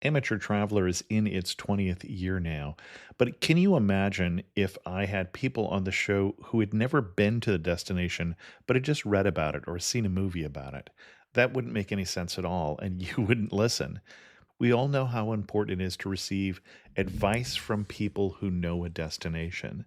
Amateur Traveler is in its 20th year now, but can you imagine if I had people on the show who had never been to the destination, but had just read about it or seen a movie about it? That wouldn't make any sense at all, and you wouldn't listen. We all know how important it is to receive advice from people who know a destination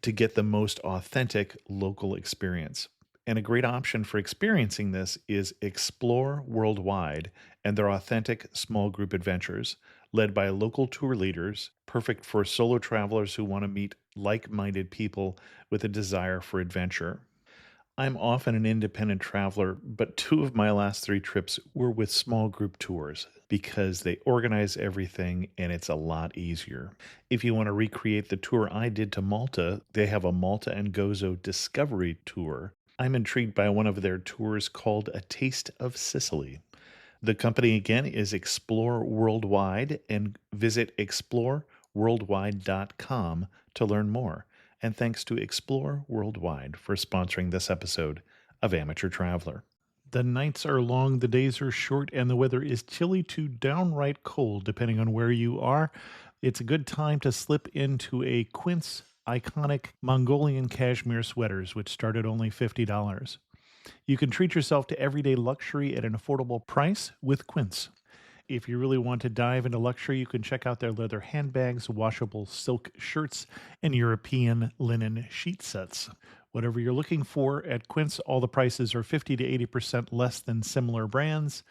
to get the most authentic local experience. And a great option for experiencing this is Explore Worldwide and their authentic small group adventures, led by local tour leaders, perfect for solo travelers who want to meet like minded people with a desire for adventure. I'm often an independent traveler, but two of my last three trips were with small group tours because they organize everything and it's a lot easier. If you want to recreate the tour I did to Malta, they have a Malta and Gozo Discovery Tour. I'm intrigued by one of their tours called A Taste of Sicily. The company again is Explore Worldwide, and visit exploreworldwide.com to learn more. And thanks to Explore Worldwide for sponsoring this episode of Amateur Traveler. The nights are long, the days are short, and the weather is chilly to downright cold, depending on where you are. It's a good time to slip into a Quince iconic Mongolian cashmere sweaters, which start at only $50. You can treat yourself to everyday luxury at an affordable price with Quince. If you really want to dive into luxury, you can check out their leather handbags, washable silk shirts, and European linen sheet sets. Whatever you're looking for at Quince, all the prices are 50 to 80% less than similar brands,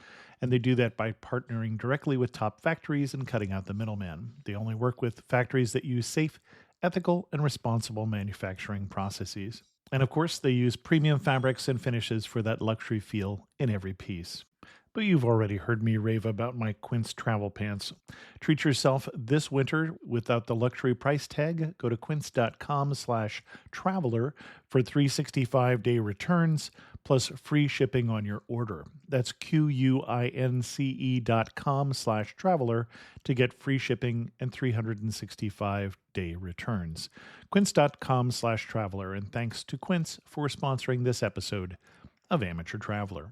and they do that by partnering directly with top factories and cutting out the middleman. They only work with factories that use safe, ethical, and responsible manufacturing processes. And of course, they use premium fabrics and finishes for that luxury feel in every piece. But you've already heard me rave about my Quince travel pants. Treat yourself this winter without the luxury price tag. Go to quince.com/traveler for 365-day returns plus free shipping on your order. That's QUINCE.com/traveler to get free shipping and 365-day returns. Quince.com/traveler. And thanks to Quince for sponsoring this episode of Amateur Traveler.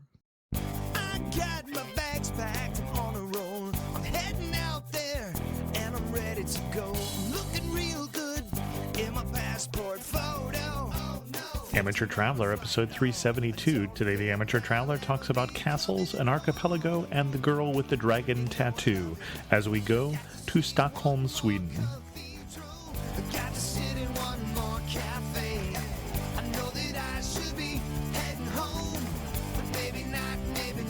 I got my bags packed, I'm on a roll. I'm heading out there and I'm ready to go. I'm looking real good in my passport photo. Oh, no. Amateur Traveler, episode 372. Today, the Amateur Traveler talks about castles, an archipelago, and the girl with the dragon tattoo as we go to Stockholm, Sweden. Got to sit in one more cafe. I know that I should be heading home, but maybe not today.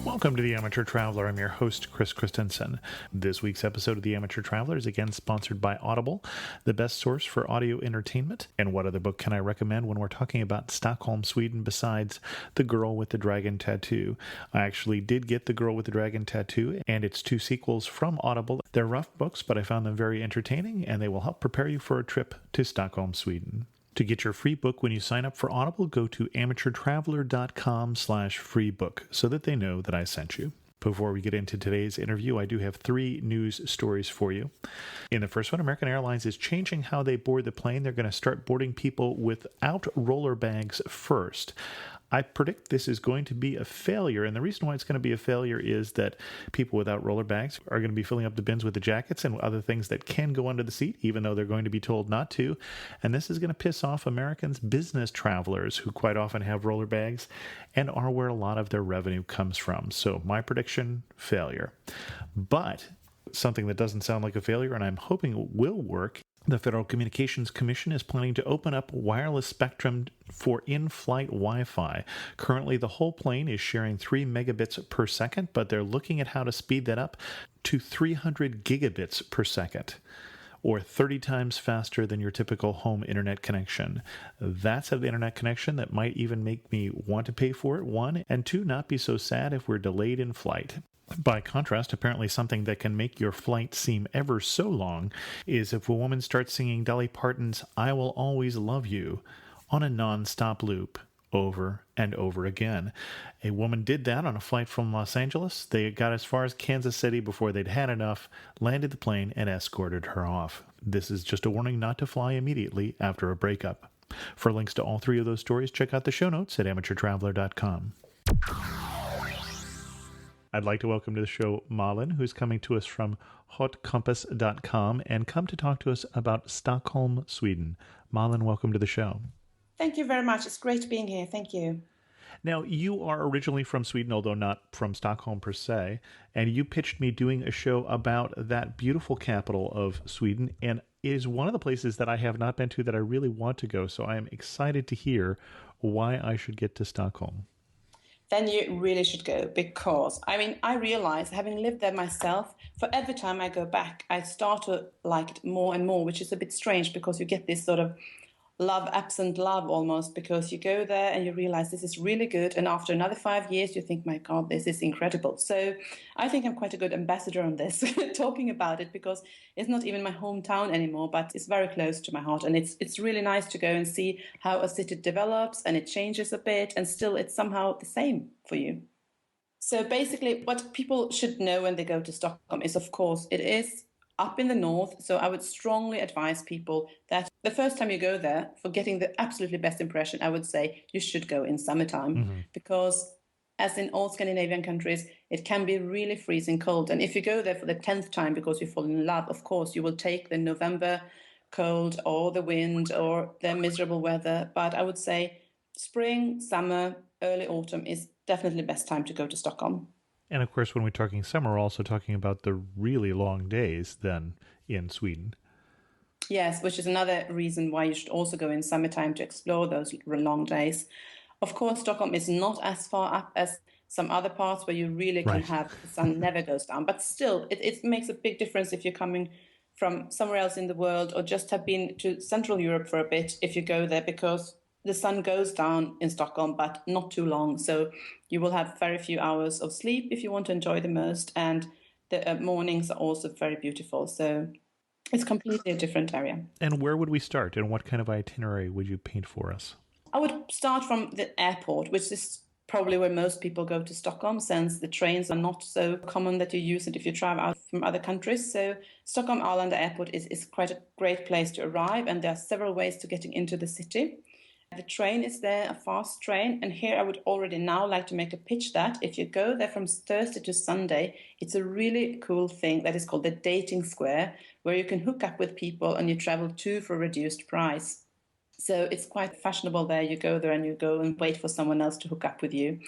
Welcome to the Amateur Traveler. I'm your host, Chris Christensen. This week's episode of the Amateur Traveler is again sponsored by Audible, the best source for audio entertainment. And what other book can I recommend when we're talking about Stockholm, Sweden, besides The Girl with the Dragon Tattoo? I actually did get The Girl with the Dragon Tattoo and its two sequels from Audible. They're rough books, but I found them very entertaining, and they will help prepare you for a trip to Stockholm, Sweden. To get your free book when you sign up for Audible, go to amateurtraveler.com/free book so that they know that I sent you. Before we get into today's interview, I do have three news stories for you. In the first one, American Airlines is changing how they board the plane. They're going to start boarding people without roller bags first. I predict this is going to be a failure, and the reason why it's going to be a failure is that people without roller bags are going to be filling up the bins with the jackets and other things that can go under the seat, even though they're going to be told not to. And this is going to piss off Americans' business travelers who quite often have roller bags and are where a lot of their revenue comes from. So my prediction, failure. But something that doesn't sound like a failure, and I'm hoping will work, the Federal Communications Commission is planning to open up wireless spectrum for in-flight Wi-Fi. Currently, the whole plane is sharing 3 megabits per second, but they're looking at how to speed that up to 300 gigabits per second, or 30 times faster than your typical home internet connection. That's an internet connection that might even make me want to pay for it, one, and two, not be so sad if we're delayed in flight. By contrast, apparently something that can make your flight seem ever so long is if a woman starts singing Dolly Parton's I Will Always Love You on a non-stop loop over and over again. A woman did that on a flight from Los Angeles. They got as far as Kansas City before they'd had enough, landed the plane, and escorted her off. This is just a warning not to fly immediately after a breakup. For links to all three of those stories, check out the show notes at amateurtraveler.com. I'd like to welcome to the show Malin, who's coming to us from hotkompass.com and come to talk to us about Stockholm, Sweden. Malin, welcome to the show. Thank you very much. It's great being here. Thank you. Now, you are originally from Sweden, although not from Stockholm per se, and you pitched me doing a show about that beautiful capital of Sweden, and it is one of the places that I have not been to that I really want to go, so I am excited to hear why I should get to Stockholm. Then you really should go because, I realize, having lived there myself, for every time I go back, I start to like it more and more, which is a bit strange because you get this sort of love, absent love almost, because you go there and you realize this is really good. And after another 5 years, you think, my God, this is incredible. So I think I'm quite a good ambassador on this, talking about it, because it's not even my hometown anymore, but it's very close to my heart. And it's really nice to go and see how a city develops and it changes a bit and still it's somehow the same for you. So basically what people should know when they go to Stockholm is, of course, it is up in the north. So I would strongly advise people that the first time you go there, for getting the absolutely best impression, I would say you should go in summertime because as in all Scandinavian countries, it can be really freezing cold. And if you go there for the 10th time because you fall in love, of course, you will take the November cold or the wind or the miserable weather. But I would say spring, summer, early autumn is definitely the best time to go to Stockholm. And of course, when we're talking summer, we're also talking about the really long days then in Sweden. Yes, which is another reason why you should also go in summertime to explore those long days. Of course, Stockholm is not as far up as some other parts where you really can have the sun never goes down. But still, it makes a big difference if you're coming from somewhere else in the world or just have been to Central Europe for a bit if you go there, because the sun goes down in Stockholm, but not too long. So you will have very few hours of sleep if you want to enjoy the most. And the mornings are also very beautiful. So it's completely a different area. And where would we start? And what kind of itinerary would you paint for us? I would start from the airport, which is probably where most people go to Stockholm, since the trains are not so common that you use it if you travel out from other countries. So Stockholm Arlanda Airport is quite a great place to arrive. And there are several ways to getting into the city. The train is there, a fast train, and here I would already now like to make a pitch that if you go there from Thursday to Sunday, it's a really cool thing that is called the dating square, where you can hook up with people and you travel to for a reduced price. So it's quite fashionable there. You go there and you go and wait for someone else to hook up with you.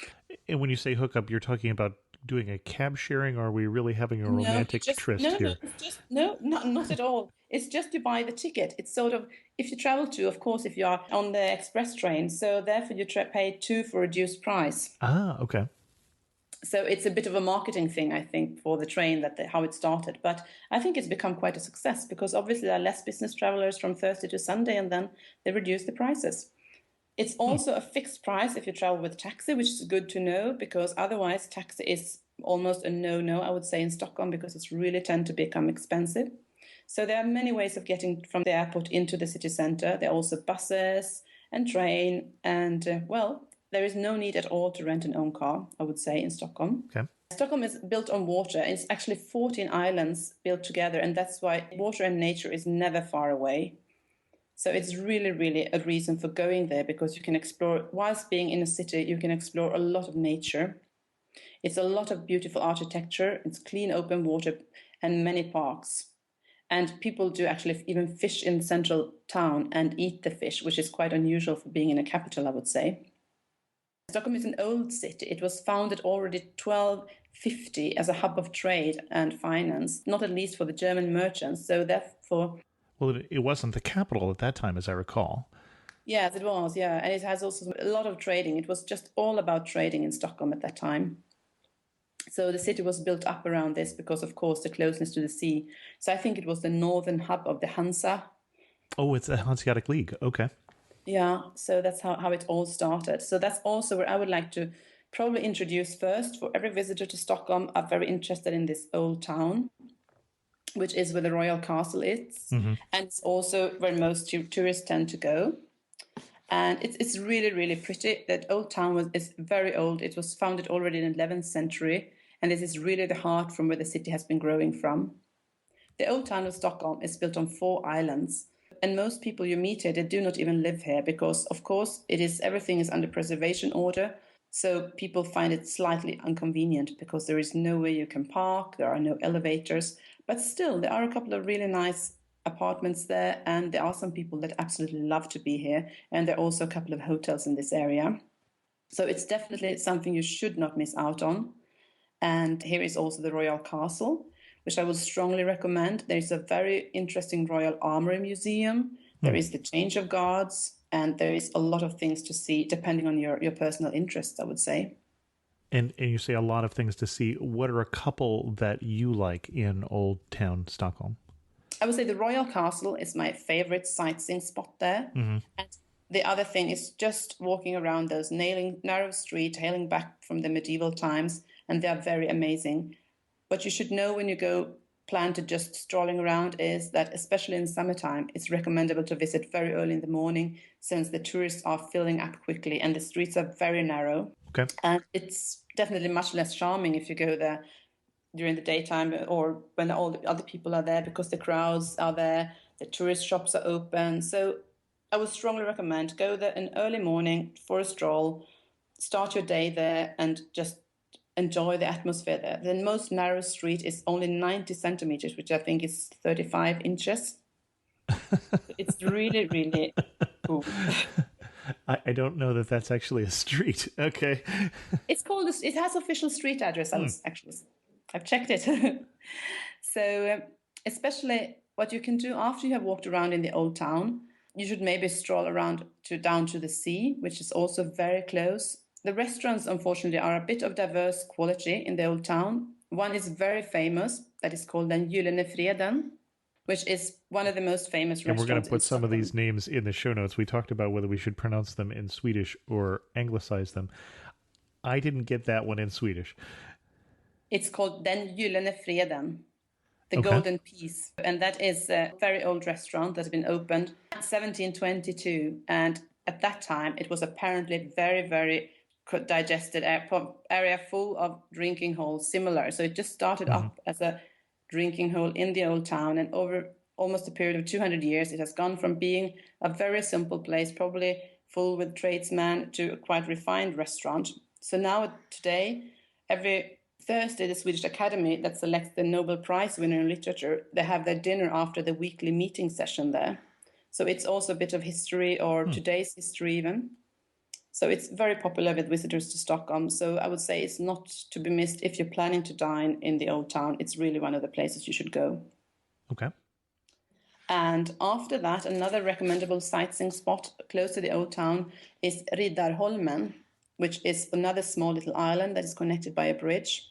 And when you say hook up, you're talking about doing a cab sharing, or are we really having a romantic tryst here? Not at all. It's just to buy the ticket. It's sort of, if you travel to, of course, if you are on the express train, so therefore you pay 2 for a reduced price. Ah, okay. So it's a bit of a marketing thing, I think, for the train, how it started. But I think it's become quite a success because obviously there are less business travelers from Thursday to Sunday, and then they reduce the prices. It's also a fixed price if you travel with taxi, which is good to know because otherwise taxi is almost a no-no, I would say, in Stockholm because it's really tend to become expensive. So there are many ways of getting from the airport into the city center. There are also buses and train and, there is no need at all to rent an own car, I would say, in Stockholm. Okay. Stockholm is built on water. It's actually 14 islands built together, and that's why water and nature is never far away. So it's really, really a reason for going there because you can explore, whilst being in a city, you can explore a lot of nature. It's a lot of beautiful architecture. It's clean, open water and many parks. And people do actually even fish in central town and eat the fish, which is quite unusual for being in a capital, I would say. Stockholm is an old city. It was founded already 1250 as a hub of trade and finance, not at least for the German merchants. So therefore... Well, it wasn't the capital at that time, as I recall. Yes, it was, yeah. And it has also a lot of trading. It was just all about trading in Stockholm at that time. So the city was built up around this because, of course, the closeness to the sea. So I think it was the northern hub of the Hansa. Oh, it's a Hanseatic League. Okay. Yeah, so that's how it all started. So that's also where I would like to probably introduce first. For every visitor to Stockholm are very interested in this old town, which is where the royal castle is. Mm-hmm. And it's also where most tourists tend to go. And it's really, really pretty. That old town is very old. It was founded already in the 11th century. And this is really the heart from where the city has been growing from. The old town of Stockholm is built on 4 islands. And most people you meet here, they do not even live here because, of course, everything is under preservation order. So people find it slightly inconvenient because there is nowhere you can park, there are no elevators, but still there are a couple of really nice apartments there, and there are some people that absolutely love to be here, and there are also a couple of hotels in this area. So it's definitely something you should not miss out on. And here is also the Royal Castle, which I would strongly recommend. There is a very interesting Royal Armoury Museum. There is the Change of Guards, and there is a lot of things to see depending on your personal interests, I would say. And you say a lot of things to see. What are a couple that you like in Old Town Stockholm? I would say the Royal Castle is my favorite sightseeing spot there. And the other thing is just walking around those narrow streets, hailing back from the medieval times, and they are very amazing. What you should know when you go plan to just strolling around is that, especially in summertime, it's recommendable to visit very early in the morning since the tourists are filling up quickly and the streets are very narrow. Okay. And it's definitely much less charming if you go there during the daytime or when all the other people are there because the crowds are there, the tourist shops are open. So I would strongly recommend go there in early morning for a stroll, start your day there and just enjoy the atmosphere there. The most narrow street is only 90 centimeters, which I think is 35 inches. It's really, really cool. I don't know that that's actually a street. Okay. It's called, it has official street address. I've checked it. So especially what you can do after you have walked around in the old town, you should maybe stroll around down to the sea, which is also very close. The restaurants, unfortunately, are a bit of diverse quality in the old town. One is very famous, that is called Den Gyllene Freden, which is one of the most famous restaurants. And we're going to put some Stockholm. of these names in the show notes. We talked about whether we should pronounce them in Swedish or anglicize them. I didn't get that one in Swedish. It's called Den Gyllene Freden, the Okay. Golden Peace. And that is a very old restaurant that has been opened in 1722. And at that time, it was apparently very, very digested area full of drinking holes similar. So it just started up as a drinking hole in the old town. And over almost a period of 200 years, it has gone from being a very simple place, probably full with tradesmen, to a quite refined restaurant. So now today, every Thursday, the Swedish Academy that selects the Nobel Prize winner in literature, they have their dinner after the weekly meeting session there. So it's also a bit of history, or today's history even. So it's very popular with visitors to Stockholm. So I would say it's not to be missed if you're planning to dine in the old town. It's really one of the places you should go. Okay. And after that, another recommendable sightseeing spot close to the old town is Riddarholmen, which is another small little island that is connected by a bridge.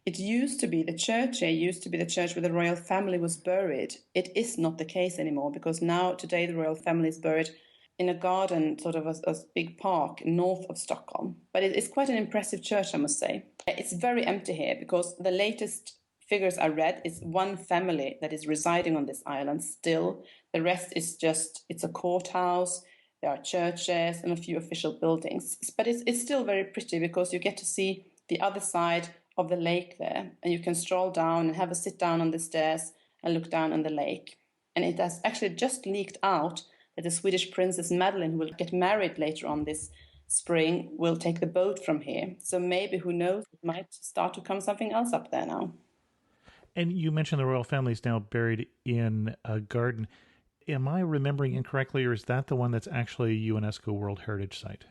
It used to be the church here, used to be the church where the royal family was buried. It is not the case anymore because now today the royal family is buried in a garden, sort of a big park north of Stockholm. But it is quite an impressive church, I must say. It's very empty here because the latest figures I read is one family that is residing on this island still. The rest is just, it's a courthouse, there are churches and a few official buildings. But it's still very pretty because you get to see the other side of the lake there. And you can stroll down and have a sit down on the stairs and look down on the lake. And it has actually just leaked out that the Swedish Princess Madeleine, who will get married later on this spring, will take the boat from here. So maybe, who knows, it might start to come something else up there now. And you mentioned the royal family is now buried in a garden. Am I remembering incorrectly, or is that the one that's actually a UNESCO World Heritage Site?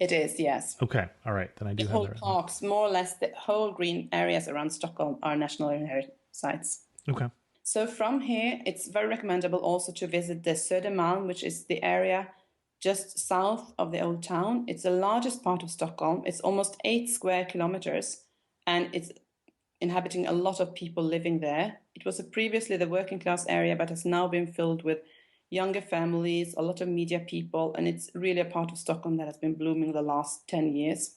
It is, yes. Okay, all right. Then I do The have whole that. parks, more or less, the whole green areas around Stockholm are national heritage sites. Okay. So from here, it's very recommendable also to visit the Södermalm, which is the area just south of the old town. It's the largest part of Stockholm. It's almost 8 square kilometers, and it's inhabiting a lot of people living there. It was previously the working class area, but has now been filled with younger families, a lot of media people, and it's really a part of Stockholm that has been blooming the last 10 years.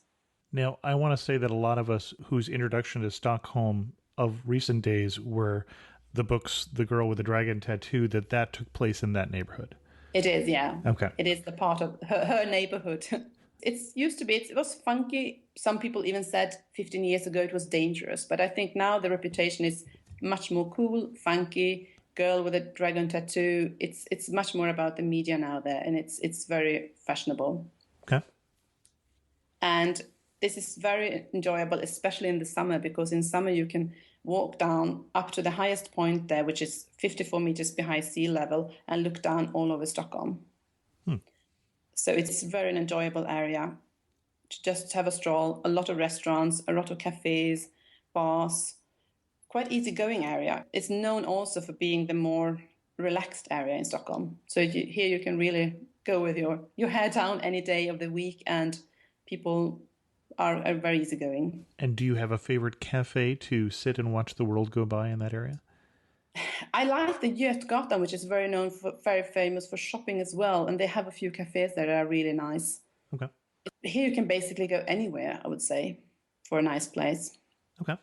Now, I want to say that a lot of us whose introduction to Stockholm of recent days were the books The Girl with the Dragon Tattoo, that took place in that neighborhood. It is, yeah. Okay. It is the part of her neighborhood. It used to be, it was funky. Some people even said 15 years ago it was dangerous. But I think now the reputation is much more cool, funky, girl with a dragon tattoo. It's much more about the media now there, and it's very fashionable. Okay. And This is very enjoyable, especially in the summer, because in summer you can walk down up to the highest point there, which is 54 meters behind sea level, and look down all over Stockholm. So it's very an enjoyable area to just have a stroll. A lot of restaurants, a lot of cafes, bars, quite easygoing area. It's known also for being the more relaxed area in Stockholm. So here you can really go with your hair down any day of the week, and people are very easygoing. And do you have a favorite cafe to sit and watch the world go by in that area? I like the Götgatan, which is very famous for shopping as well, and they have a few cafes that are really nice. Okay. Here you can basically go anywhere, I would say, for a nice place. Okay.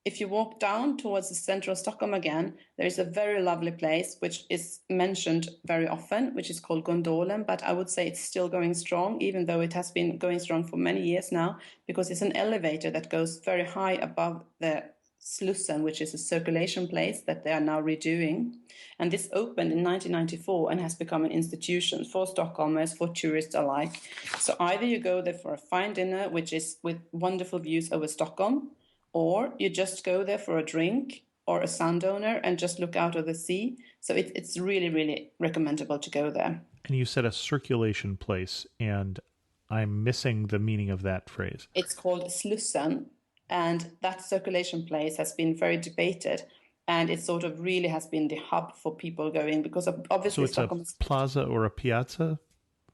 If you walk down towards the center of Stockholm again, there is a very lovely place which is mentioned very often, which is called Gondolen, but I would say it's still going strong, even though it has been going strong for many years now, because it's an elevator that goes very high above the Slussen, which is a circulation place that they are now redoing. And this opened in 1994 and has become an institution for Stockholmers, for tourists alike. So either you go there for a fine dinner, which is with wonderful views over Stockholm, or you just go there for a drink or a sundowner and just look out of the sea. So it's really, really recommendable to go there. And you said a circulation place, and I'm missing the meaning of that phrase. It's called Slussen, and that circulation place has been very debated, and it sort of really has been the hub for people going, because obviously So it's Stockholm a plaza or a piazza?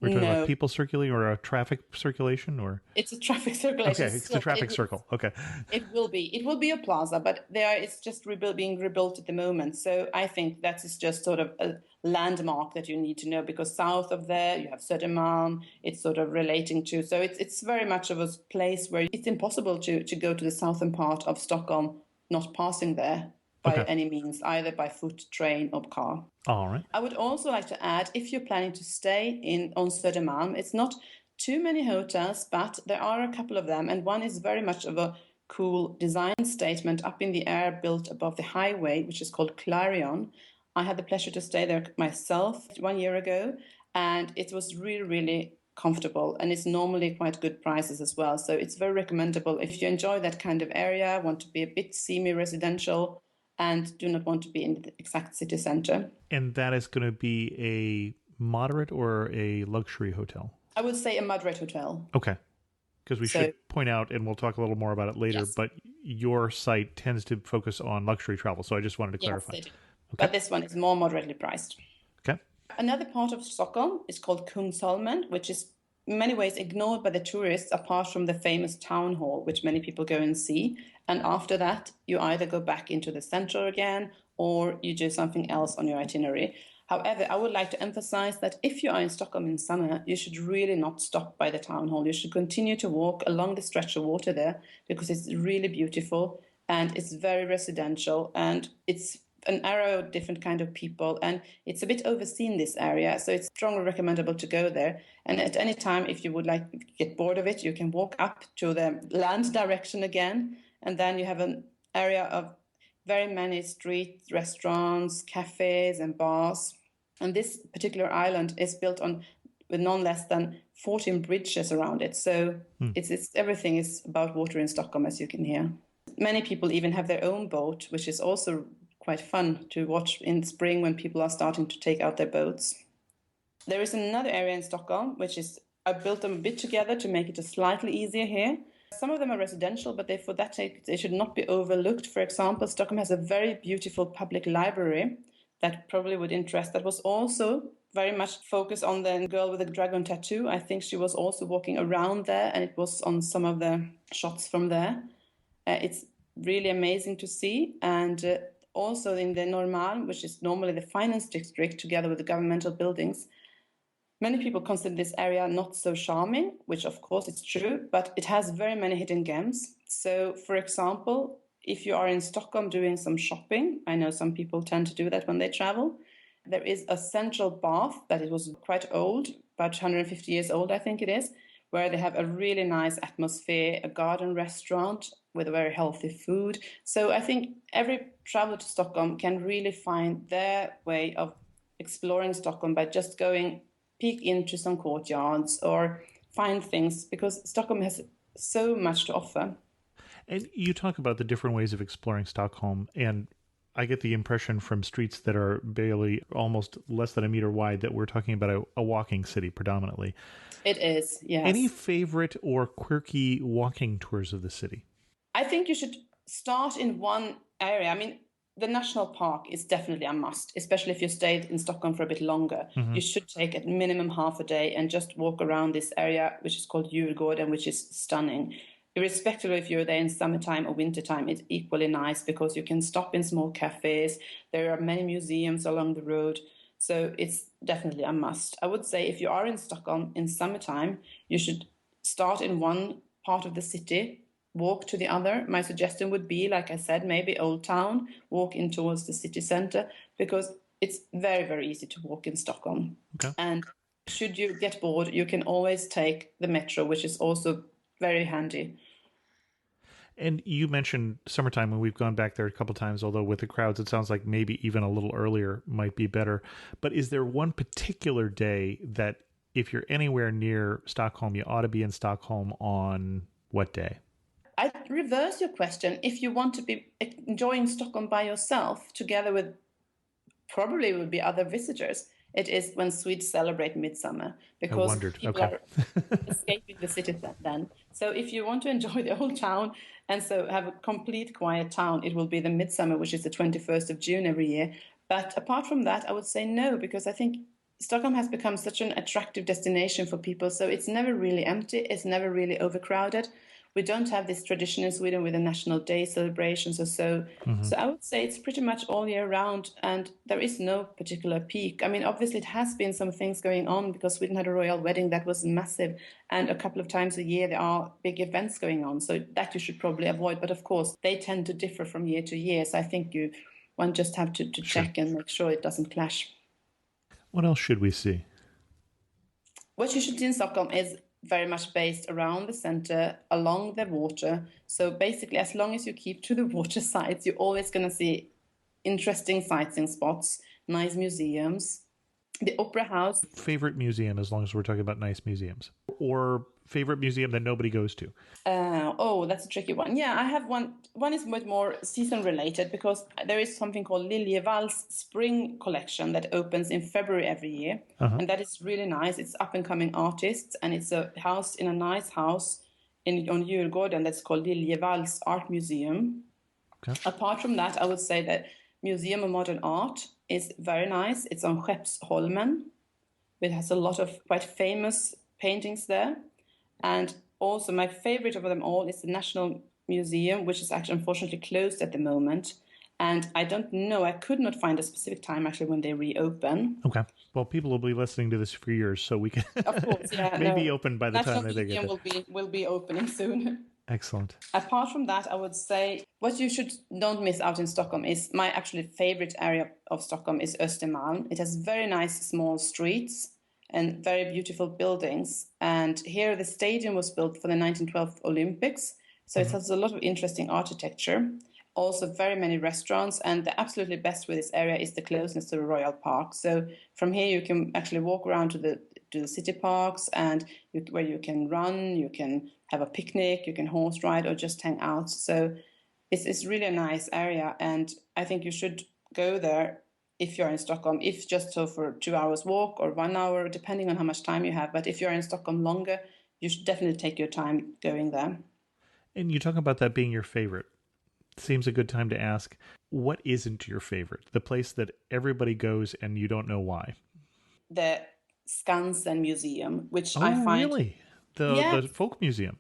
We're talking about people circulating or a traffic circulation, or it's a traffic circulation. Okay, it's a traffic circle. Okay, it will be a plaza, but it's just being rebuilt at the moment. So I think that is just sort of a landmark that you need to know, because south of there you have Södermalm. It's sort of relating to. So it's very much of a place where it's impossible to go to the southern part of Stockholm not passing there by any means, either by foot, train, or car. All right. I would also like to add, if you're planning to stay on Södermalm, it's not too many hotels, but there are a couple of them, and one is very much of a cool design statement up in the air, built above the highway, which is called Clarion. I had the pleasure to stay there myself 1 year ago, and it was really, really comfortable, and it's normally quite good prices as well. So it's very recommendable if you enjoy that kind of area, want to be a bit semi-residential, and do not want to be in the exact city center. And that is going to be a moderate or a luxury hotel? I would say a moderate hotel. Okay. Because we should point out, and we'll talk a little more about it later, but your site tends to focus on luxury travel. So I just wanted to clarify. Yes, they do. Okay. But this one is more moderately priced. Okay. Another part of Stockholm is called Kungsholmen, which is in many ways ignored by the tourists, apart from the famous town hall, which many people go and see. And after that, you either go back into the center again, or you do something else on your itinerary. However, I would like to emphasize that if you are in Stockholm in summer, you should really not stop by the town hall. You should continue to walk along the stretch of water there, because it's really beautiful and it's very residential, and it's an area of different kind of people, and it's a bit overseen, this area, so it's strongly recommendable to go there. And at any time, if you would like to get bored of it, you can walk up to the land direction again, and then you have an area of very many street restaurants, cafes, and bars. And this particular island is built on with none less than 14 bridges around it. So it's everything is about water in Stockholm, as you can hear. Many people even have their own boat, which is also quite fun to watch in spring when people are starting to take out their boats. There is another area in Stockholm, which is, I built them a bit together to make it slightly easier here. Some of them are residential, but for that sake, they should not be overlooked. For example, Stockholm has a very beautiful public library that probably would interest. That was also very much focused on the girl with the dragon tattoo. I think she was also walking around there, and it was on some of the shots from there. It's really amazing to see. And also in the Norrmalm, which is normally the finance district, together with the governmental buildings, many people consider this area not so charming, which of course it's true, but it has very many hidden gems. So, for example, if you are in Stockholm doing some shopping, I know some people tend to do that when they travel, there is a central bath that it was quite old, about 150 years old, I think it is, where they have a really nice atmosphere, a garden restaurant with a very healthy food. So I think every traveler to Stockholm can really find their way of exploring Stockholm by just going peek into some courtyards or find things, because Stockholm has so much to offer. And you talk about the different ways of exploring Stockholm, and I get the impression from streets that are barely almost less than a meter wide that we're talking about a walking city predominantly. It is, Any yes. favorite or quirky walking tours of the city? I think you should start in one area. I mean, the national park is definitely a must, especially if you stayed in Stockholm for a bit longer. You should take at minimum half a day and just walk around this area, which is called Djurgården, which is stunning. Irrespective of if you're there in summertime or wintertime, it's equally nice because you can stop in small cafes. There are many museums along the road. So it's definitely a must. I would say if you are in Stockholm in summertime, you should start in one part of the city, walk to the other. My suggestion would be, like I said, maybe Old Town, walk in towards the city center, because it's very, very easy to walk in Stockholm. Okay. And should you get bored, you can always take the metro, which is also very handy. And you mentioned summertime, and we've gone back there a couple times, although with the crowds, it sounds like maybe even a little earlier might be better. But is there one particular day that if you're anywhere near Stockholm, you ought to be in Stockholm on what day? I'd reverse your question. If you want to be enjoying Stockholm by yourself, together with probably would be other visitors, it is when Swedes celebrate midsummer, I because wondered. people Okay. are escaping the city then. So if you want to enjoy the old town and so have a complete quiet town, it will be the midsummer, which is the 21st of June every year. But apart from that, I would say no, because I think Stockholm has become such an attractive destination for people. So it's never really empty. It's never really overcrowded. We don't have this tradition in Sweden with the National Day celebrations or so. Mm-hmm. So I would say it's pretty much all year round, and there is no particular peak. I mean, obviously, it has been some things going on because Sweden had a royal wedding that was massive, and a couple of times a year there are big events going on. So that you should probably avoid. But of course, they tend to differ from year to year. So I think one just have to Sure. check and make sure it doesn't clash. What else should we see? What you should do in Stockholm is very much based around the center, along the water. So basically, as long as you keep to the water sides, you're always going to see interesting sightseeing spots, nice museums. The Opera House. Favorite museum, as long as we're talking about nice museums, or favorite museum that nobody goes to? Oh, that's a tricky one. Yeah, I have one. One is much more season related because there is something called Liljevall's Spring Collection that opens in February every year. And that is really nice. It's up and coming artists, and it's a house in a nice house on Djurgården that's called Liljevall's Art Museum. Okay. Apart from that, I would say that Museum of Modern Art is very nice. It's on Skeppsholmen. It has a lot of quite famous paintings there. And also my favorite of them all is the National Museum, which is actually unfortunately closed at the moment. And I don't know, I could not find a specific time actually when they reopen. Okay. Well, people will be listening to this for years, so we can Of course, yeah. maybe open by the National time that they get Museum there. will be opening soon. Excellent. Apart from that, I would say what you should don't miss out in Stockholm is my actually favorite area of Stockholm is Östermalm. It has very nice small streets and very beautiful buildings. And here the stadium was built for the 1912 Olympics. So it has a lot of interesting architecture. Also very many restaurants. And the absolutely best with this area is the closeness to the Royal Park. So from here you can actually walk around to the city parks, and where you can run, you can have a picnic, you can horse ride or just hang out. So it's really a nice area. And I think you should go there if you're in Stockholm, if just so for 2 hours walk or 1 hour, depending on how much time you have. But if you're in Stockholm longer, you should definitely take your time going there. And you talk about that being your favorite. Seems a good time to ask, what isn't your favorite? The place that everybody goes and you don't know why. The Skansen Museum, which Oh, I find... really? Yeah. The folk museum.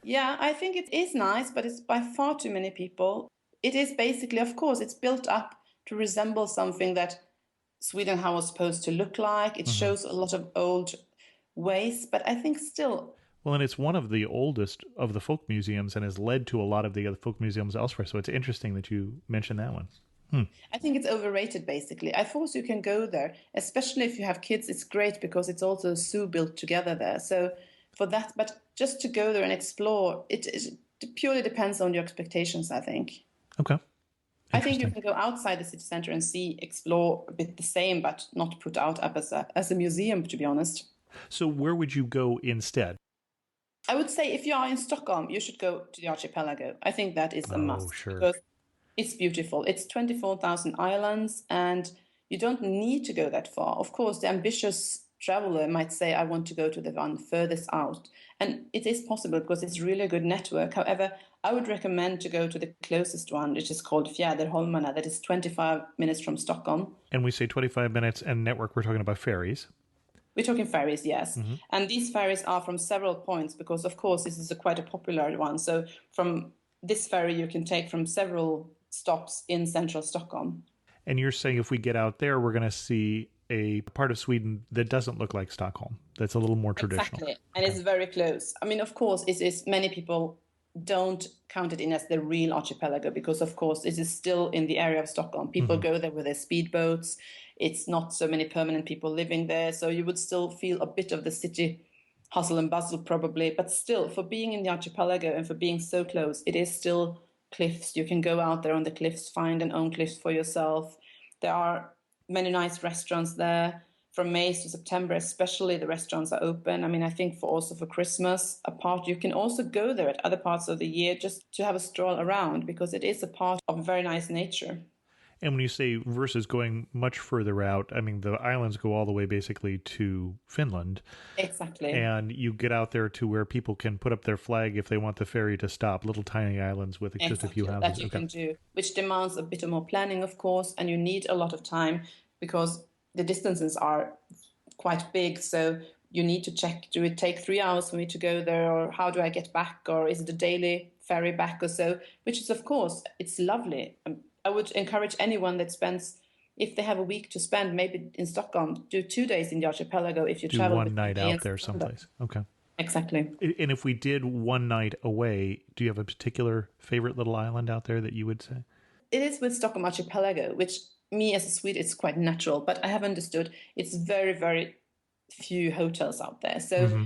Yeah, I think it is nice, but it's by far too many people. It is basically, of course, it's built up to resemble something that Sweden was supposed to look like. It shows a lot of old ways, but I think still... Well, and it's one of the oldest of the folk museums and has led to a lot of the other folk museums elsewhere. So it's interesting that you mentioned that one. I think it's overrated, basically. I thought you can go there, especially if you have kids. It's great because it's also a zoo built together there. So for that, but just to go there and explore, it purely depends on your expectations, I think. Okay. I think you can go outside the city center and explore a bit the same, but not put out up as a museum, to be honest. So where would you go instead? I would say if you are in Stockholm, you should go to the archipelago. I think that is a Oh, must sure. because it's beautiful. It's 24,000 islands, and you don't need to go that far. Of course, the ambitious traveler might say, I want to go to the one furthest out. And it is possible because it's really a good network. However, I would recommend to go to the closest one, which is called Fjäderholmarna, that is 25 minutes from Stockholm. And we say 25 minutes and network, we're talking about ferries. We're talking ferries, yes. Mm-hmm. And these ferries are from several points because, of course, this is quite a popular one. So from this ferry, you can take from several stops in central Stockholm. And you're saying if we get out there, we're going to see a part of Sweden that doesn't look like Stockholm. That's a little more traditional. Exactly. And it's very close. I mean, of course, it is many people don't count it in as the real archipelago because, of course, it is still in the area of Stockholm. People go there with their speedboats. It's not so many permanent people living there. So you would still feel a bit of the city hustle and bustle probably. But still, for being in the archipelago and for being so close, it is still cliffs. You can go out there on the cliffs, find and own cliffs for yourself. There are many nice restaurants there. From May to September, especially, the restaurants are open. I mean, I think also for Christmas, apart, you can also go there at other parts of the year just to have a stroll around because it is a part of very nice nature. And when you say versus going much further out, I mean, the islands go all the way basically to Finland. Exactly. And you get out there to where people can put up their flag if they want the ferry to stop, little tiny islands with just a few houses. That you can do, which demands a bit more planning, of course, and you need a lot of time because the distances are quite big. So you need to check, do it take 3 hours for me to go there, or how do I get back, or is it a daily ferry back or so, which is, of course, it's lovely. I would encourage anyone that spends, if they have a week to spend, maybe in Stockholm, do 2 days in the archipelago if you Do travel. one night out there someplace. Okay. Exactly. And if we did one night away, do you have a particular favorite little island out there that you would say? It is with Stockholm archipelago, which me as a Swede, it's quite natural, but I have understood it's very, very few hotels out there. So,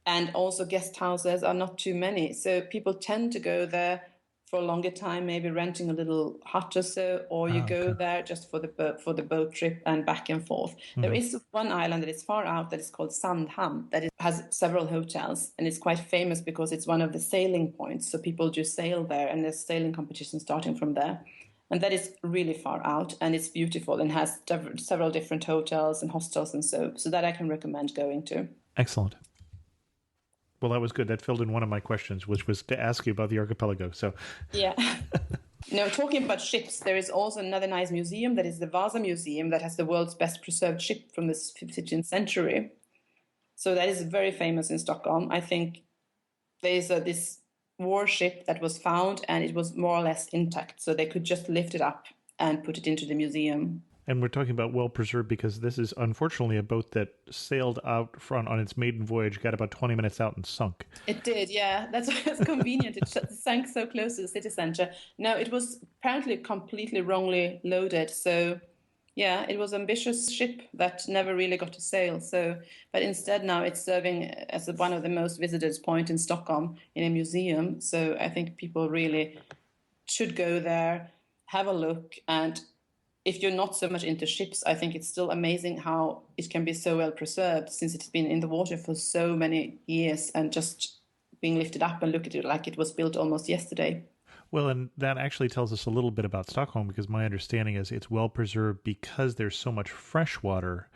and also guest houses are not too many. So people tend to go there for a longer time, maybe renting a little hut or so, or you go there just for the boat trip and back and forth. There is one island that is far out that is called Sandhamn has several hotels, and it's quite famous because it's one of the sailing points. So people just sail there, and there's sailing competition starting from there. And that is really far out, and it's beautiful and has several different hotels and hostels and so that I can recommend going to. Excellent. Well, that was good. That filled in one of my questions, which was to ask you about the archipelago. So, yeah. Now, talking about ships, there is also another nice museum that is the Vasa Museum that has the world's best preserved ship from the 15th century. So that is very famous in Stockholm. I think there is this warship that was found and it was more or less intact. So they could just lift it up and put it into the museum. And we're talking about well-preserved because this is unfortunately a boat that sailed out front on its maiden voyage, got about 20 minutes out and sunk. It did, yeah. That's why it's convenient. It sank so close to the city centre. No, it was apparently completely wrongly loaded. So, yeah, it was an ambitious ship that never really got to sail. So, but instead now it's serving as one of the most visited points in Stockholm in a museum. So I think people really should go there, have a look, and if you're not so much into ships, I think it's still amazing how it can be so well preserved since it's been in the water for so many years and just being lifted up and look at it like it was built almost yesterday. Well, and that actually tells us a little bit about Stockholm because my understanding is it's well preserved because there's so much fresh water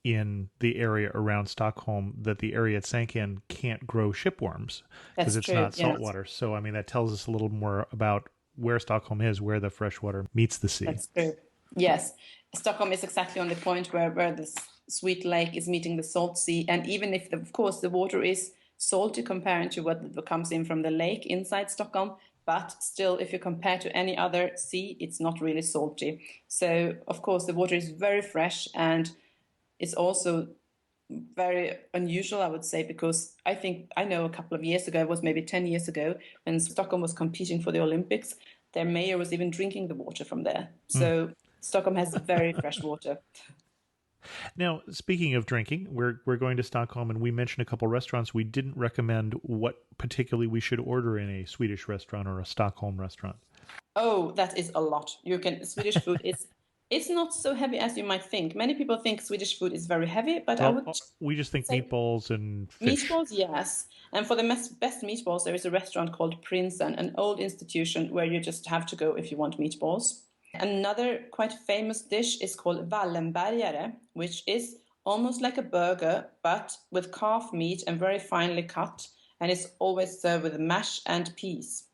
in the area around Stockholm that the area it sank in can't grow shipworms because it's not salt water. So, I mean, that tells us a little more about where Stockholm is, where the fresh water meets the sea. That's true. Yes, Stockholm is exactly on the point where the sweet lake is meeting the salt sea. And even if, of course, the water is salty compared to what comes in from the lake inside Stockholm, but still, if you compare to any other sea, it's not really salty. So, of course, the water is very fresh, and it's also very unusual, I would say, because I know a couple of years ago, it was maybe 10 years ago, when Stockholm was competing for the Olympics, their mayor was even drinking the water from there. So Stockholm has very fresh water. Now, speaking of drinking, we're going to Stockholm, and we mentioned a couple restaurants. We didn't recommend what particularly we should order in a Swedish restaurant or a Stockholm restaurant. Oh, that is a lot. Swedish food is It's not so heavy as you might think. Many people think Swedish food is very heavy, but I would We just think say meatballs and fish. meatballs, yes. And for the best meatballs, there is a restaurant called Prinsen, an old institution where you just have to go if you want meatballs. Another quite famous dish is called Wallenbergare, which is almost like a burger, but with calf meat and very finely cut. And it's always served with mash and peas.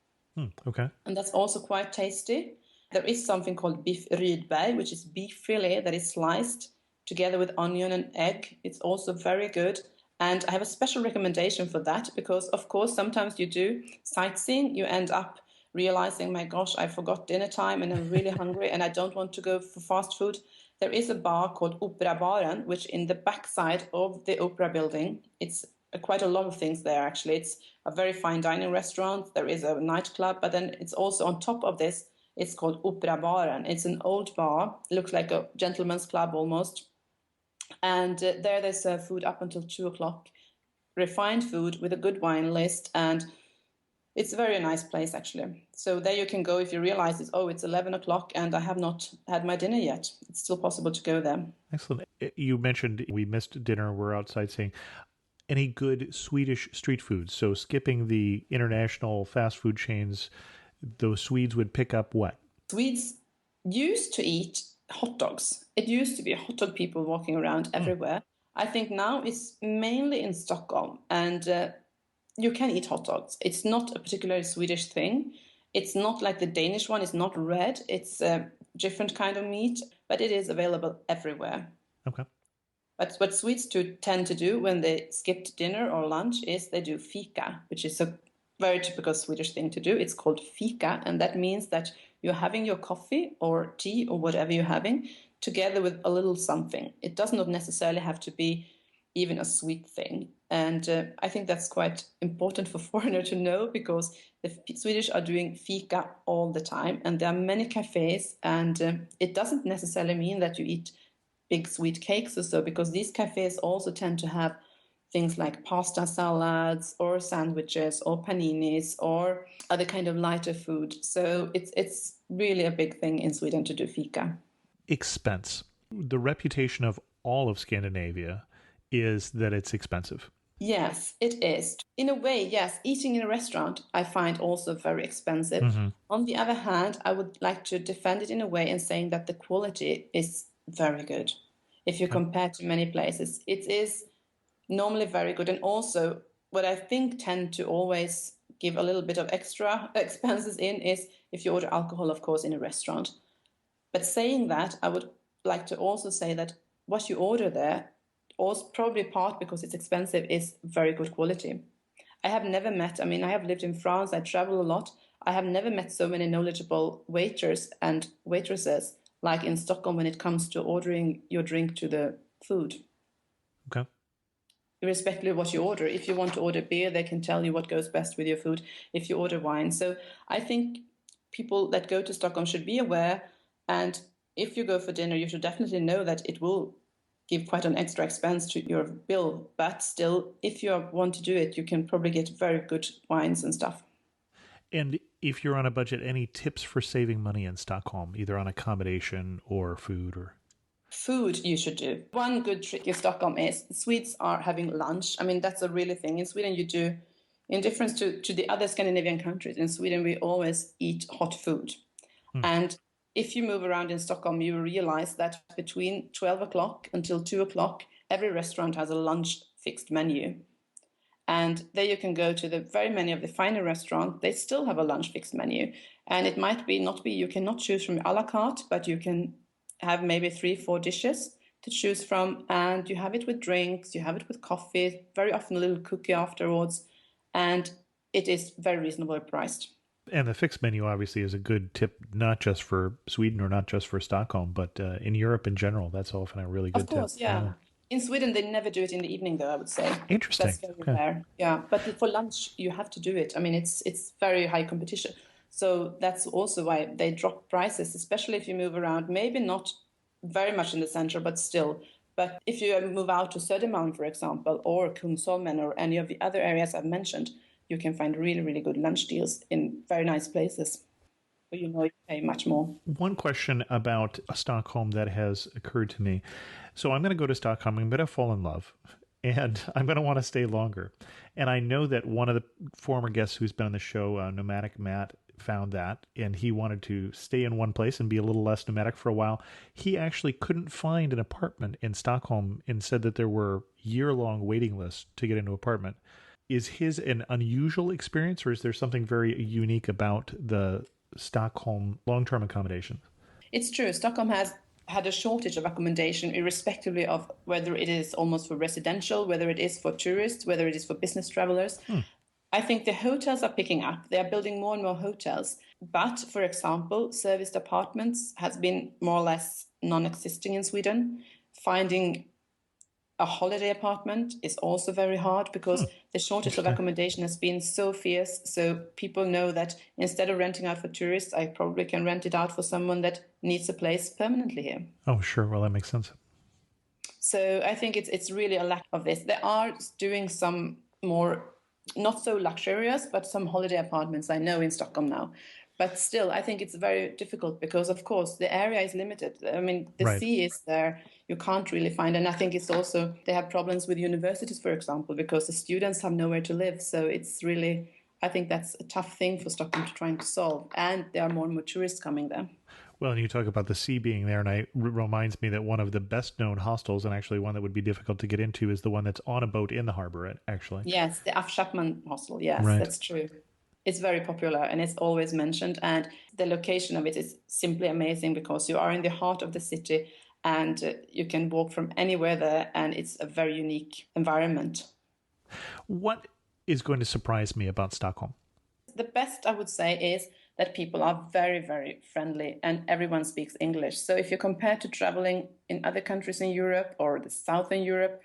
Okay. And that's also quite tasty. There is something called beef rydberg, which is beef fillet that is sliced together with onion and egg. It's also very good. And I have a special recommendation for that because, of course, sometimes you do sightseeing, you end up realizing, my gosh, I forgot dinner time and I'm really hungry and I don't want to go for fast food. There is a bar called Operabaren, which in the backside of the Opera building, it's quite a lot of things there, actually. It's a very fine dining restaurant. There is a nightclub, but then it's also on top of this, it's called Operabaren. It's an old bar. It looks like a gentleman's club almost. And there they serve food up until 2 o'clock, refined food with a good wine list. And it's a very nice place, actually. So there you can go if you realize it's 11 o'clock and I have not had my dinner yet. It's still possible to go there. Excellent. You mentioned we missed dinner. We're outside saying any good Swedish street foods. So skipping the international fast food chains, those Swedes would pick up what? Swedes used to eat hot dogs. It used to be hot dog people walking around everywhere. I think now it's mainly in Stockholm, and you can eat hot dogs. It's not a particularly Swedish thing. It's not like the Danish one. It's not red. It's a different kind of meat, but it is available everywhere. Okay. But what Swedes tend to do when they skip dinner or lunch is they do fika, which is a very typical Swedish thing to do. It's called fika, and that means that you're having your coffee or tea or whatever you're having together with a little something. It does not necessarily have to be even a sweet thing. And I think that's quite important for foreigners to know because the Swedish are doing fika all the time, and there are many cafes, and it doesn't necessarily mean that you eat big sweet cakes or so, because these cafes also tend to have things like pasta salads or sandwiches or paninis or other kind of lighter food. So it's really a big thing in Sweden to do fika. Expense. The reputation of all of Scandinavia is that it's expensive. Yes, it is. In a way, yes, eating in a restaurant I find also very expensive. Mm-hmm. On the other hand, I would like to defend it in a way in saying that the quality is very good. If you compare to many places, it is normally very good. And also, what I think tend to always give a little bit of extra expenses in is if you order alcohol, of course, in a restaurant. But saying that, I would like to also say that what you order there, also probably part because it's expensive, is very good quality. I have never met, I have lived in France, I travel a lot. I have never met so many knowledgeable waiters and waitresses like in Stockholm when it comes to ordering your drink to the food. Okay. Irrespective of what you order. If you want to order beer, they can tell you what goes best with your food if you order wine. So I think people that go to Stockholm should be aware, and if you go for dinner, you should definitely know that it will give quite an extra expense to your bill. But still, if you want to do it, you can probably get very good wines and stuff. And if you're on a budget, any tips for saving money in Stockholm, either on accommodation or food or... Food you should do. One good trick in Stockholm is Swedes are having lunch. That's a really thing. In Sweden, you do, in difference to the other Scandinavian countries, in Sweden, we always eat hot food. And if you move around in Stockholm, you realize that between 12 o'clock until 2 o'clock, every restaurant has a lunch fixed menu. And there you can go to the very many of the finer restaurants. They still have a lunch fixed menu. And it might not be, you cannot choose from a la carte, but you can have maybe 3-4 dishes to choose from. And you have it with drinks, you have it with coffee, very often a little cookie afterwards. And it is very reasonably priced. And the fixed menu obviously is a good tip, not just for Sweden or not just for Stockholm, but in Europe in general. That's often a really good tip. Of course, yeah. In Sweden, they never do it in the evening, though, I would say. Interesting. That's very rare. Yeah, but for lunch, you have to do it. It's very high competition. So that's also why they drop prices, especially if you move around, maybe not very much in the center, but still. But if you move out to Södermalm, for example, or Kungsholmen or any of the other areas I've mentioned, you can find really, really good lunch deals in very nice places. but you pay much more. One question about Stockholm that has occurred to me. So I'm going to go to Stockholm. I'm going to fall in love, and I'm going to want to stay longer. And I know that one of the former guests who's been on the show, Nomadic Matt, found that, and he wanted to stay in one place and be a little less nomadic for a while. He actually couldn't find an apartment in Stockholm and said that there were year-long waiting lists to get into an apartment. Is his an unusual experience, or is there something very unique about the Stockholm long-term accommodation? It's true. Stockholm has had a shortage of accommodation, irrespectively of whether it is almost for residential, whether it is for tourists, whether it is for business travelers. I think the hotels are picking up. They are building more and more hotels. But, for example, serviced apartments has been more or less non-existing in Sweden. Finding a holiday apartment is also very hard because the shortage of accommodation has been so fierce. So people know that instead of renting out for tourists, I probably can rent it out for someone that needs a place permanently here. Oh, sure. Well, that makes sense. So I think it's really a lack of this. They are doing some more, not so luxurious, but some holiday apartments I know in Stockholm now. But still, I think it's very difficult because, of course, the area is limited. I mean, the Right. sea is there. You can't really find. And I think it's also, they have problems with universities, for example, because the students have nowhere to live. So it's really, I think that's a tough thing for Stockholm to try to solve. And there are more and more tourists coming there. Well, and you talk about the sea being there, and it reminds me that one of the best-known hostels, and actually one that would be difficult to get into, is the one that's on a boat in the harbor, actually. Yes, the Af Chapman hostel. Yes, Right. that's true. It's very popular and it's always mentioned. And the location of it is simply amazing because you are in the heart of the city and you can walk from anywhere there. And it's a very unique environment. What is going to surprise me about Stockholm? The best I would say is that people are very, very friendly and everyone speaks English. So if you compare to traveling in other countries in Europe or the Southern Europe,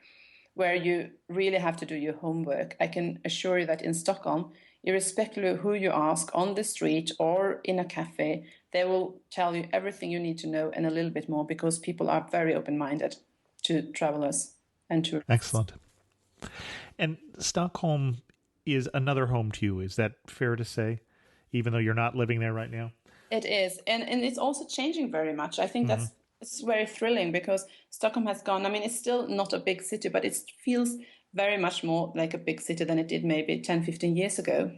where you really have to do your homework, I can assure you that in Stockholm, irrespective of who you ask on the street or in a cafe, they will tell you everything you need to know and a little bit more because people are very open-minded to travelers and tourists. Excellent. And Stockholm is another home to you. Is that fair to say, even though you're not living there right now? It is. And it's also changing very much. I think it's very thrilling because Stockholm has gone, I mean, it's still not a big city, but it feels very much more like a big city than it did maybe 10, 15 years ago.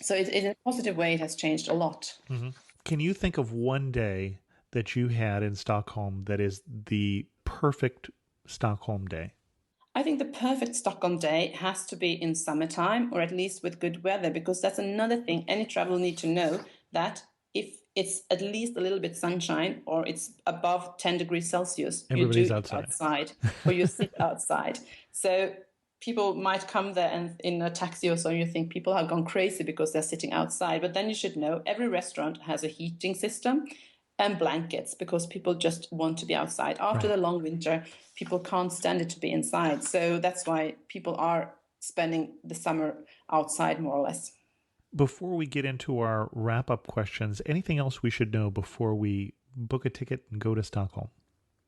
So in a positive way, it has changed a lot. Can you think of one day that you had in Stockholm that is the perfect Stockholm day? I think the perfect Stockholm day has to be in summertime or at least with good weather, because that's another thing any traveler needs to know, that if it's at least a little bit sunshine or it's above 10 degrees Celsius, Everybody's you do outside. or you sit outside. So people might come there and in a taxi or so, you think people have gone crazy because they're sitting outside. But then you should know every restaurant has a heating system and blankets because people just want to be outside. After the long winter, people can't stand it to be inside. So that's why people are spending the summer outside more or less. Before we get into our wrap-up questions, anything else we should know before we book a ticket and go to Stockholm?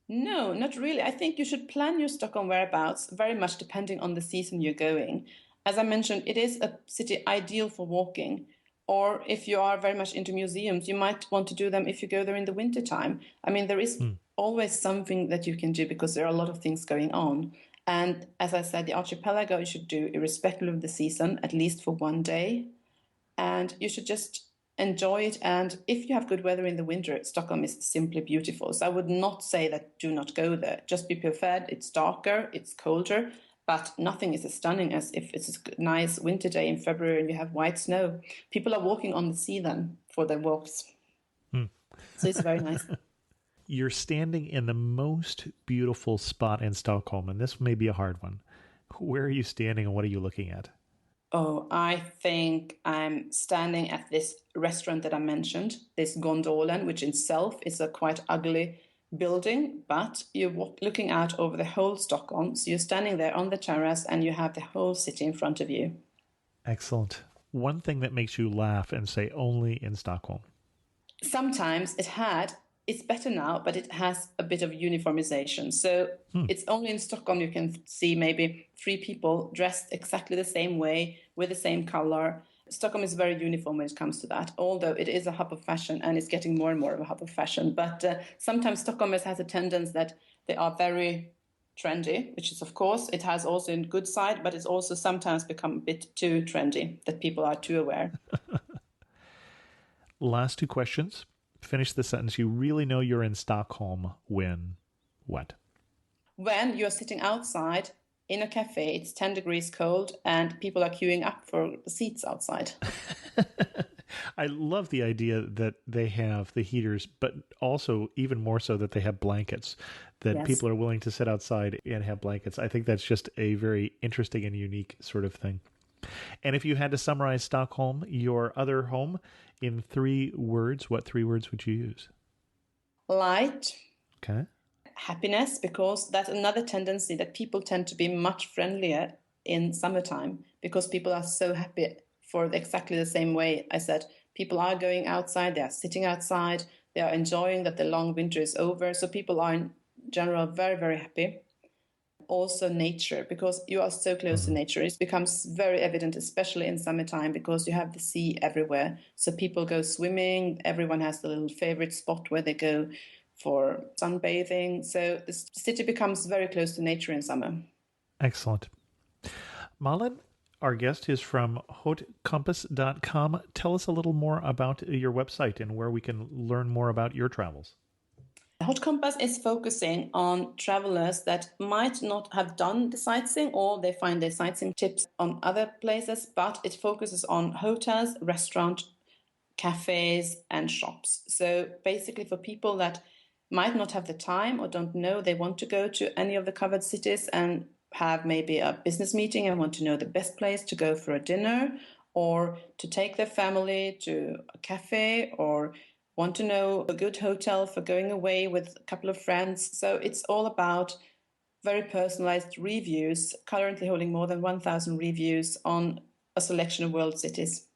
No, not really. I think you should plan your Stockholm whereabouts very much depending on the season you're going. As I mentioned, it is a city ideal for walking. Or if you are very much into museums, you might want to do them if you go there in the wintertime. I mean, there is always something that you can do because there are a lot of things going on. And as I said, the archipelago you should do irrespective of the season, at least for one day. And you should just enjoy it. And if you have good weather in the winter, Stockholm is simply beautiful. So I would not say that do not go there. Just be prepared. It's darker, it's colder, but nothing is as stunning as if it's a nice winter day in February and you have white snow. People are walking on the sea then for their walks. So it's very nice. You're standing in the most beautiful spot in Stockholm, and this may be a hard one. Where are you standing and what are you looking at? Oh, I think I'm standing at this restaurant that I mentioned, this Gondolen, which itself is a quite ugly building, but you're looking out over the whole Stockholm. So you're standing there on the terrace and you have the whole city in front of you. Excellent. One thing that makes you laugh and say only in Stockholm. Sometimes it's better now, but it has a bit of uniformization. So it's only in Stockholm you can see maybe 3 people dressed exactly the same way with the same color. Stockholm is very uniform when it comes to that, although it is a hub of fashion and it's getting more and more of a hub of fashion. But sometimes Stockholmers has a tendency that they are very trendy, which is, of course, it has also a good side, but it's also sometimes become a bit too trendy, that people are too aware. Last two questions. Finish the sentence. You really know you're in Stockholm when what? When you're sitting outside in a cafe, it's 10 degrees cold and people are queuing up for seats outside. I love the idea that they have the heaters, but also even more so that they have blankets, that Yes. people are willing to sit outside and have blankets. I think that's just a very interesting and unique sort of thing. And if you had to summarize Stockholm, your other home, in 3 words, what 3 words would you use? Light, Okay. happiness, because that's another tendency that people tend to be much friendlier in summertime because people are so happy for exactly the same way I said. People are going outside, they are sitting outside, they are enjoying that the long winter is over. So people are in general very, very happy. Also nature, because you are so close to nature. It becomes very evident, especially in summertime, because you have the sea everywhere. So people go swimming, everyone has a little favorite spot where they go for sunbathing. So the city becomes very close to nature in summer. Excellent. Malin, our guest is from hautcompass.com. Tell us a little more about your website and where we can learn more about your travels. Hot Compass is focusing on travelers that might not have done the sightseeing or they find their sightseeing tips on other places, but it focuses on hotels, restaurants, cafes, and shops. So basically for people that might not have the time or don't know they want to go to any of the covered cities and have maybe a business meeting and want to know the best place to go for a dinner or to take their family to a cafe or want to know a good hotel for going away with a couple of friends. So it's all about very personalized reviews, currently holding more than 1,000 reviews on a selection of world cities.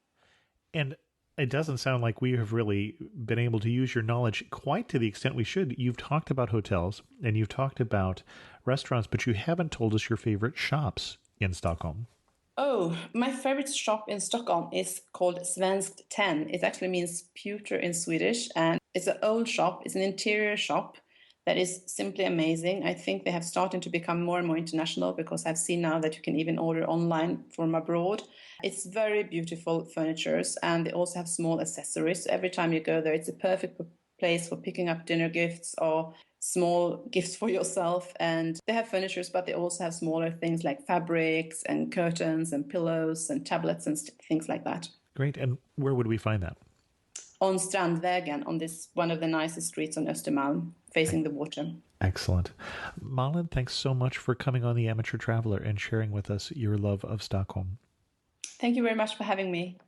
And it doesn't sound like we have really been able to use your knowledge quite to the extent we should. You've talked about hotels and you've talked about restaurants, but you haven't told us your favorite shops in Stockholm. Oh, my favorite shop in Stockholm is called Svenskt 10. It actually means pewter in Swedish, and it's an old shop. It's an interior shop that is simply amazing. I think they have started to become more and more international because I've seen now that you can even order online from abroad. It's very beautiful furnitures, and they also have small accessories. Every time you go there, it's a perfect place for picking up dinner gifts or small gifts for yourself. And they have furnitures, but they also have smaller things like fabrics and curtains and pillows and tablets and things like that. Great. And where would we find that? On Strandvägen, on this one of the nicest streets on Östermalm, facing the water. Excellent. Malin, thanks so much for coming on The Amateur Traveler and sharing with us your love of Stockholm. Thank you very much for having me.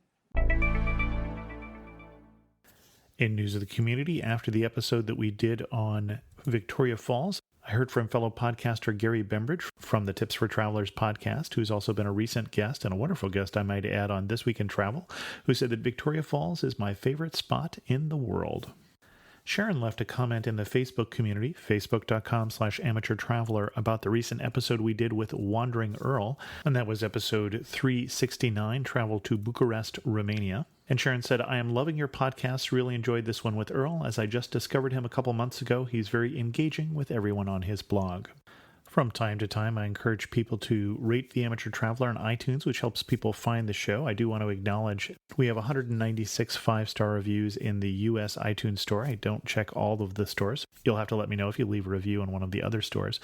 In news of the community, after the episode that we did on Victoria Falls, I heard from fellow podcaster Gary Bembridge from the Tips for Travelers podcast, who's also been a recent guest and a wonderful guest, I might add, on This Week in Travel, who said that Victoria Falls is my favorite spot in the world. Sharon left a comment in the Facebook community, facebook.com/amateurtraveler, about the recent episode we did with Wandering Earl, and that was episode 369, Travel to Bucharest, Romania. And Sharon said, I am loving your podcast. Really enjoyed this one with Earl. As I just discovered him a couple months ago, he's very engaging with everyone on his blog. From time to time, I encourage people to rate The Amateur Traveler on iTunes, which helps people find the show. I do want to acknowledge we have 196 5-star reviews in the U.S. iTunes store. I don't check all of the stores. You'll have to let me know if you leave a review on one of the other stores.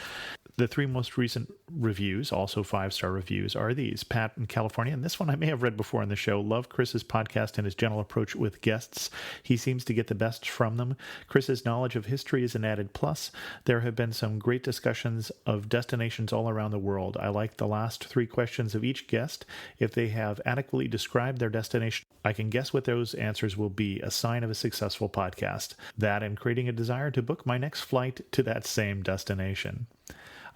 The 3 most recent reviews, also 5-star reviews, are these. Pat in California, and this one I may have read before on the show. Love Chris's podcast and his gentle approach with guests. He seems to get the best from them. Chris's knowledge of history is an added plus. There have been some great discussions of destinations all around the world. I like the last 3 questions of each guest. If they have adequately described their destination, I can guess what those answers will be, a sign of a successful podcast. That and creating a desire to book my next flight to that same destination.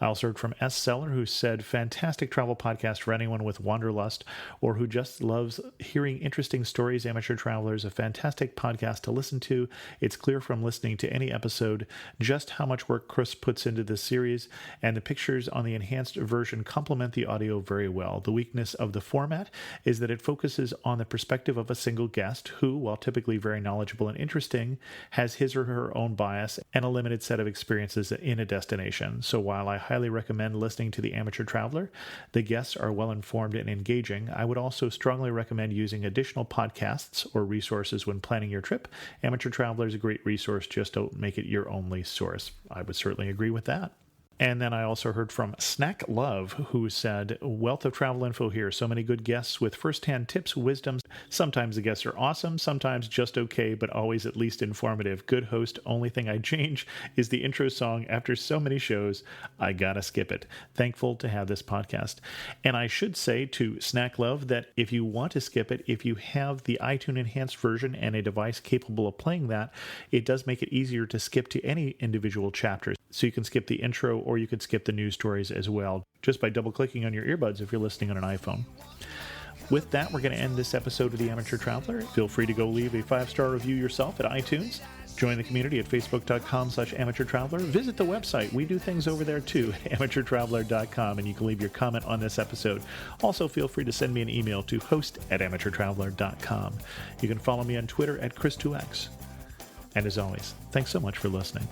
I also heard from S. Seller, who said, fantastic travel podcast for anyone with wanderlust or who just loves hearing interesting stories. Amateur Traveler is a fantastic podcast to listen to. It's clear from listening to any episode just how much work Chris puts into this series, and the pictures on the enhanced version complement the audio very well. The weakness of the format is that it focuses on the perspective of a single guest who, while typically very knowledgeable and interesting, has his or her own bias and a limited set of experiences in a destination. So while I highly recommend listening to The Amateur Traveler, the guests are well informed and engaging, I would also strongly recommend using additional podcasts or resources when planning your trip. Amateur Traveler is a great resource, just don't make it your only source. I would certainly agree with that. And then I also heard from Snack Love, who said, wealth of travel info here. So many good guests with firsthand tips, wisdoms. Sometimes the guests are awesome, sometimes just okay, but always at least informative. Good host. Only thing I'd change is the intro song. After so many shows, I gotta skip it. Thankful to have this podcast. And I should say to Snack Love that if you want to skip it, if you have the iTunes enhanced version and a device capable of playing that, it does make it easier to skip to any individual chapter. So you can skip the intro or you could skip the news stories as well, just by double-clicking on your earbuds if you're listening on an iPhone. With that, we're going to end this episode of The Amateur Traveler. Feel free to go leave a 5-star review yourself at iTunes. Join the community at facebook.com/amateurtraveler. Visit the website. We do things over there too, amateurtraveler.com, and you can leave your comment on this episode. Also, feel free to send me an email to host@amateurtraveler.com. You can follow me on Twitter at Chris2X. And as always, thanks so much for listening.